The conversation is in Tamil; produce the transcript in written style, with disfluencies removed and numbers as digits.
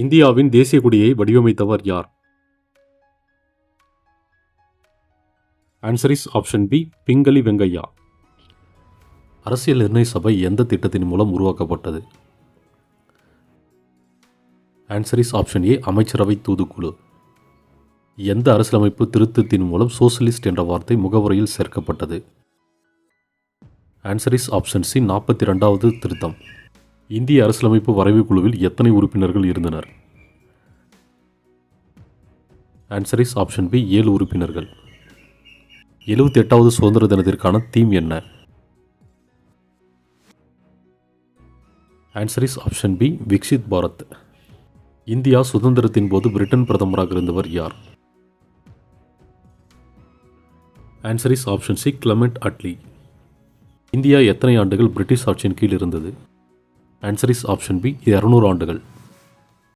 இந்தியாவின் தேசிய கொடியை வடிவமைத்தவர் யார்? Answer is option B, Pingali Venkayya. அரசியல் நிர்ணய சபை எந்த திட்டத்தின் மூலம் உருவாக்கப்பட்டது? ஆன்சர் இஸ் ஆப்ஷன் ஏ, அமைச்சரவை தூதுக்குழு. எந்த அரசியலமைப்பு திருத்தத்தின் மூலம் சோசலிஸ்ட் என்ற வார்த்தை முகவரியில் சேர்க்கப்பட்டது? ஆன்சர் இஸ் ஆப்ஷன் சி, 42வது திருத்தம். இந்திய அரசியலமைப்பு வரைவு குழுவில் எத்தனை உறுப்பினர்கள் இருந்தனர்? ஆன்சர் இஸ் ஆப்ஷன் பி, 7 உறுப்பினர்கள். 78வது சுதந்திர தினத்திற்கான தீம் என்ன? Answer is option B, Viksit Bharat. India சுதந்திரத்தின் போது பிரிட்டன் பிரதமராக இருந்தவர் யார்? Answer is option C, Clement Attlee. India எத்தனை ஆண்டுகள் பிரிட்டிஷ் ஆட்சியின் கீழ் இருந்தது? ஆன்சர் இஸ் ஆப்ஷன் பி, 200 ஆண்டுகள்.